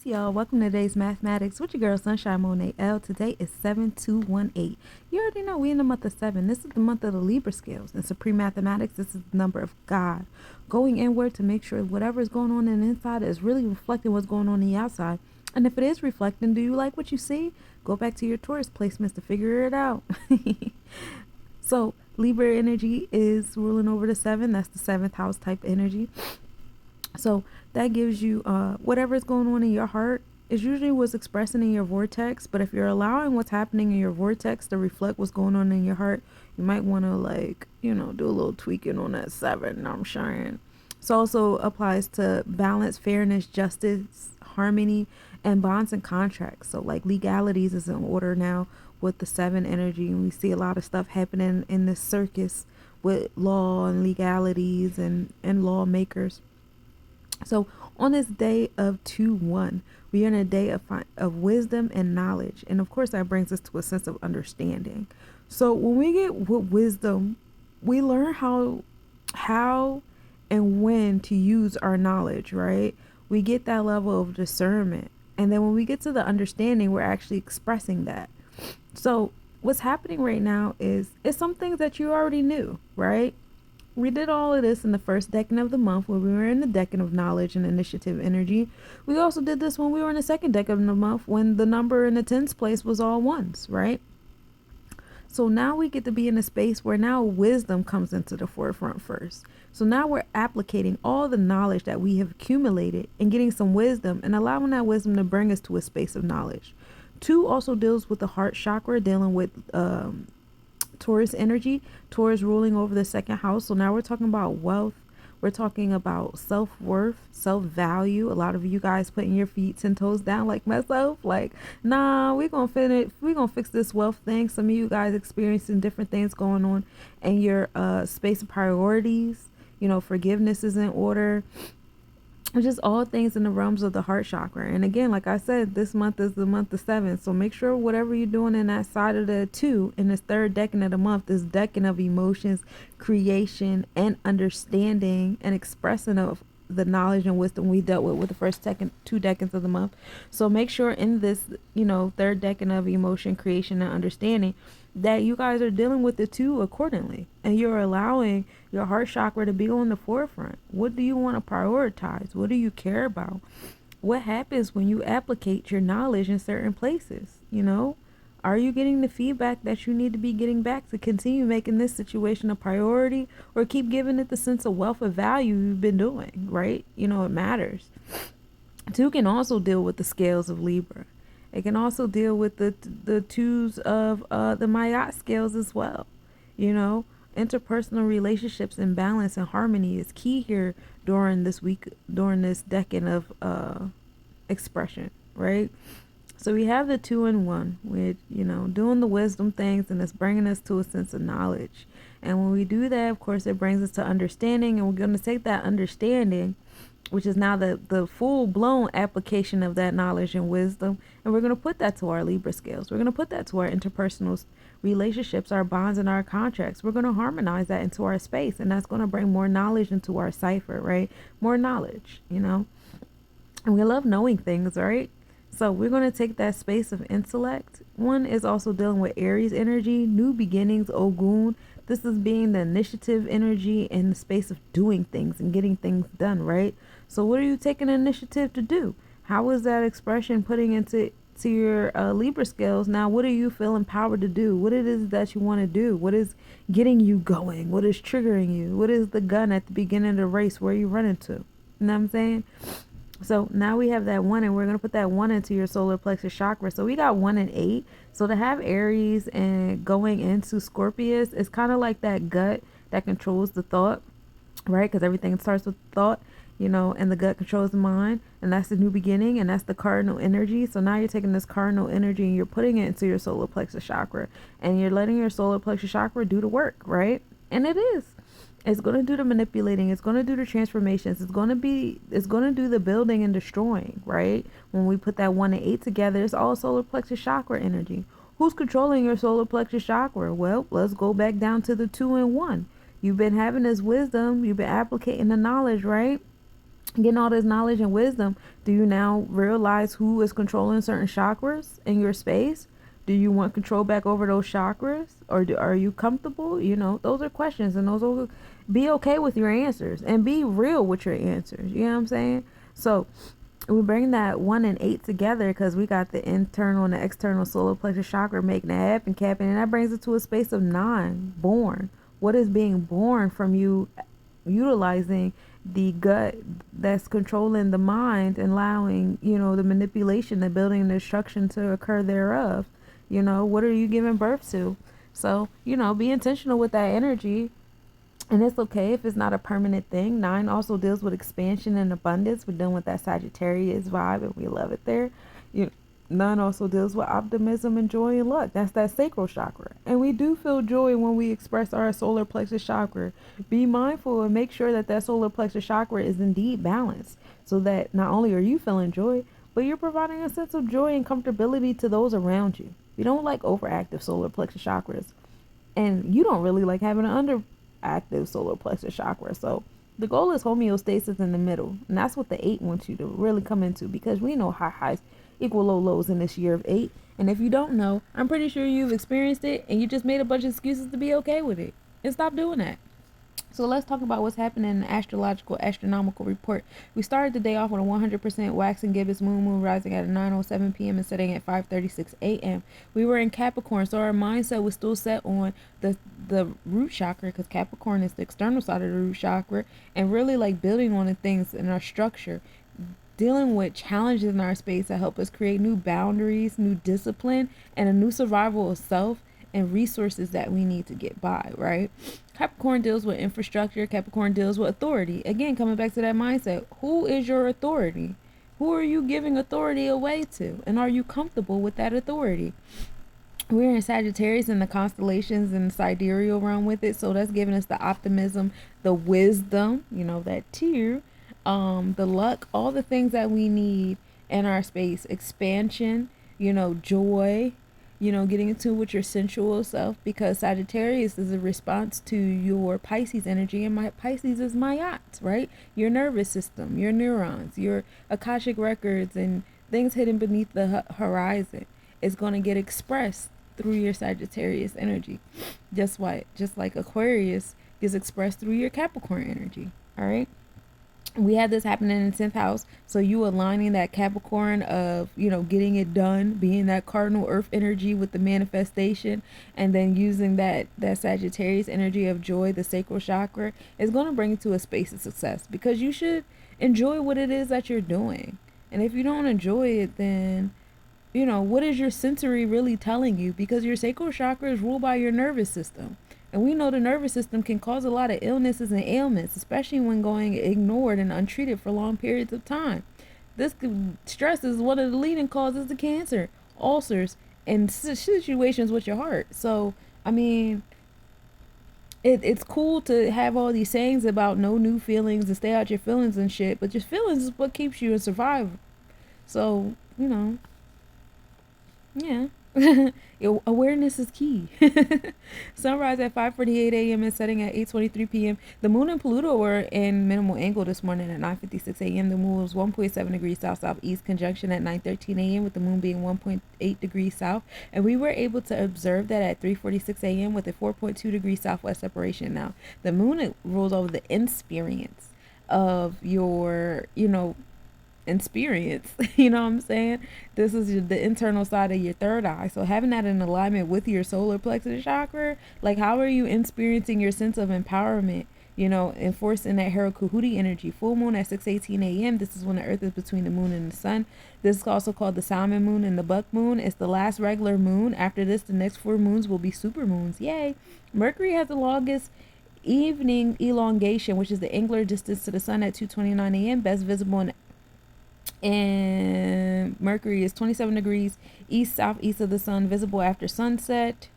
y'all. Welcome to today's mathematics with your girl Sunshine Monet L. Today is 7218. You already know we in the month of 7. This is the month of the Libra scales. In supreme mathematics, this is the number of God. Going inward to make sure whatever is going on in the inside is really reflecting what's going on in the outside. And if it is reflecting, do you like what you see? Go back to your Taurus placements to figure it out. So Libra energy is ruling over the 7. That's the 7th house type energy. So that gives you whatever is going on in your heart is usually what's expressing in your vortex. But if you're allowing what's happening in your vortex to reflect what's going on in your heart, you might want to do a little tweaking on that 7. I'm sharing. This also applies to balance, fairness, justice, harmony, and bonds and contracts. So like legalities is in order now with the 7 energy, and we see a lot of stuff happening in this circus with law and legalities and lawmakers. So on this day of 2-1, we are in a day of wisdom and knowledge. And of course, that brings us to a sense of understanding. So when we get with wisdom, we learn how and when to use our knowledge, right? We get that level of discernment. And then when we get to the understanding, we're actually expressing that. So what's happening right now is it's some things that you already knew, right? We did all of this in the first decan of the month when we were in the decan of knowledge and initiative energy. We also did this when we were in the second decan of the month when the number in the tens place was all ones, right? So now we get to be in a space where now wisdom comes into the forefront first. So now we're applicating all the knowledge that we have accumulated and getting some wisdom and allowing that wisdom to bring us to a space of knowledge. 2 also deals with the heart chakra, dealing with Taurus energy. Taurus ruling over the second house. So now we're talking about wealth. We're talking about self-worth, self-value. A lot of you guys putting your feet 10 toes down like myself. Like, nah, we're gonna fix this wealth thing. Some of you guys experiencing different things going on in your space of priorities. Forgiveness is in order. Just all things in the realms of the heart chakra. And again, like I said, this month is the month of 7. So make sure whatever you're doing in that side of the 2 in this third decan of the month, this decan of emotions, creation, and understanding and expressing of the knowledge and wisdom we dealt with the first 2 decans of the month. So make sure in this, third decan of emotion, creation, and understanding that you guys are dealing with the 2 accordingly. And you're allowing your heart chakra to be on the forefront. What do you want to prioritize? What do you care about? What happens when you applicate your knowledge in certain places? Are you getting the feedback that you need to be getting back to continue making this situation a priority, or keep giving it the sense of wealth of value you've been doing, right? It matters. 2 can also deal with the scales of Libra. It can also deal with the 2s of the Mayat scales as well. Interpersonal relationships and balance and harmony is key here during this decan of expression, right? So we have the 2 and 1 with, doing the wisdom things, and it's bringing us to a sense of knowledge. And when we do that, of course, it brings us to understanding, and we're going to take that understanding, which is now the full-blown application of that knowledge and wisdom, and we're going to put that to our Libra scales. We're going to put that to our interpersonal relationships, our bonds, and our contracts. We're going to harmonize that into our space, and that's going to bring more knowledge into our cipher, right? More knowledge, and we love knowing things, right? So we're going to take that space of intellect. 1 is also dealing with Aries energy, new beginnings, Ogun. This is being the initiative energy in the space of doing things and getting things done, right? So what are you taking initiative to do? How is that expression putting into your Libra scales? Now, what do you feel empowered to do? What it is that you want to do? What is getting you going? What is triggering you? What is the gun at the beginning of the race? Where are you running to? You know what I'm saying? So now we have that 1, and we're going to put that 1 into your solar plexus chakra. So we got 1 and 8. So to have Aries and going into Scorpius, it's kind of like that gut that controls the thought, right? Because everything starts with thought, and the gut controls the mind, and that's the new beginning, and that's the cardinal energy. So now you're taking this cardinal energy and you're putting it into your solar plexus chakra, and you're letting your solar plexus chakra do the work, right? And it is. It's going to do the manipulating. It's going to do the transformations. It's going to do the building and destroying, right? When we put that 1 and 8 together, it's all solar plexus chakra energy. Who's controlling your solar plexus chakra? Well, let's go back down to the 2 and 1. You've been having this wisdom. You've been applicating the knowledge, right? Getting all this knowledge and wisdom, do you now realize who is controlling certain chakras in your space? Do you want control back over those chakras, or are you comfortable? Those are questions, and those are, be okay with your answers and be real with your answers. You know what I'm saying? So we bring that 1 and 8 together because we got the internal and the external solar plexus chakra making that happen, Captain, and that brings it to a space of 9, born. What is being born from you utilizing the gut that's controlling the mind and allowing, the manipulation, the building and destruction to occur thereof? What are you giving birth to? So, be intentional with that energy. And it's okay if it's not a permanent thing. 9 also deals with expansion and abundance. We're dealing with that Sagittarius vibe, and we love it there. 9 also deals with optimism and joy and luck. That's that sacral chakra. And we do feel joy when we express our solar plexus chakra. Be mindful and make sure that solar plexus chakra is indeed balanced, so that not only are you feeling joy, but you're providing a sense of joy and comfortability to those around you. You don't like overactive solar plexus chakras, and you don't really like having an underactive solar plexus chakra. So the goal is homeostasis in the middle, and that's what the 8 wants you to really come into, because we know high highs equal low lows in this year of 8. And if you don't know, I'm pretty sure you've experienced it, and you just made a bunch of excuses to be okay with it. And stop doing that. So let's talk about what's happening in the astronomical report. We started the day off with a 100% waxing gibbous moon rising at 9:07 p.m. and setting at 5:36 a.m. We were in Capricorn, so our mindset was still set on the root chakra, because Capricorn is the external side of the root chakra, and really like building on the things in our structure, dealing with challenges in our space that help us create new boundaries, new discipline, and a new survival of self and resources that we need to get by, right? Capricorn deals with infrastructure. Capricorn deals with authority. Again, coming back to that mindset, who is your authority? Who are you giving authority away to? And are you comfortable with that authority? We're in Sagittarius and the constellations and the sidereal realm with it. So that's giving us the optimism, the wisdom, that tear, the luck, all the things that we need in our space. Expansion, joy, getting into with your sensual self, because Sagittarius is a response to your Pisces energy, and my Pisces is my yachts, right? Your nervous system, your neurons, your Akashic records, and things hidden beneath the horizon is going to get expressed through your Sagittarius energy, just like Aquarius is expressed through your Capricorn energy. All right. We had this happening in the 10th house. So you aligning that Capricorn of, getting it done, being that cardinal earth energy with the manifestation, and then using that Sagittarius energy of joy, the sacral chakra, is going to bring you to a space of success, because you should enjoy what it is that you're doing. And if you don't enjoy it, then, what is your sensory really telling you? Because your sacral chakra is ruled by your nervous system. And we know the nervous system can cause a lot of illnesses and ailments, especially when going ignored and untreated for long periods of time. This stress is one of the leading causes of cancer, ulcers, and situations with your heart. So, it's cool to have all these sayings about no new feelings and stay out your feelings and shit, but your feelings is what keeps you in survival. So, yeah. Awareness is key. Sunrise at 5:48 a.m. and setting at 8:23 p.m. The moon and Pluto were in minimal angle this morning at 9:56 a.m. The moon was 1.7 degrees south-southeast conjunction at 9:13 a.m. with the moon being 1.8 degrees south, and we were able to observe that at 3:46 a.m. with a 4.2 degrees southwest separation. Now the moon rules over the experience of your experience. You know what I'm saying? This is the internal side of your third eye. So having that in alignment with your solar plexus chakra, like how are you experiencing your sense of empowerment, enforcing that Herakuhuti energy? Full moon at 6:18 a.m. This is when the earth is between the moon and the sun. This is also called the salmon moon and the buck moon. It's the last regular moon. After this, the next 4 moons will be super moons. Yay. Mercury has the longest evening elongation, which is the angular distance to the sun at 2:29 a.m. best visible and Mercury is 27 degrees east southeast of the sun, visible after sunset.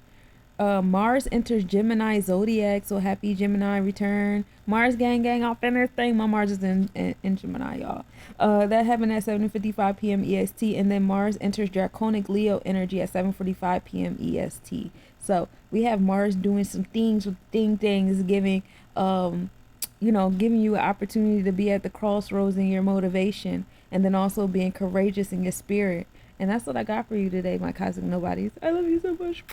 Mars enters Gemini zodiac, so happy Gemini return. Mars gang off in everything. My Mars is in Gemini, y'all. That happened at 7:55 p.m. EST, and then Mars enters Draconic Leo energy at 7:45 p.m. EST. So we have Mars doing some things with things, giving you know, giving you an opportunity to be at the crossroads in your motivation, and then also being courageous in your spirit. And that's what I got for you today, my cosmic nobodies. I love you so much.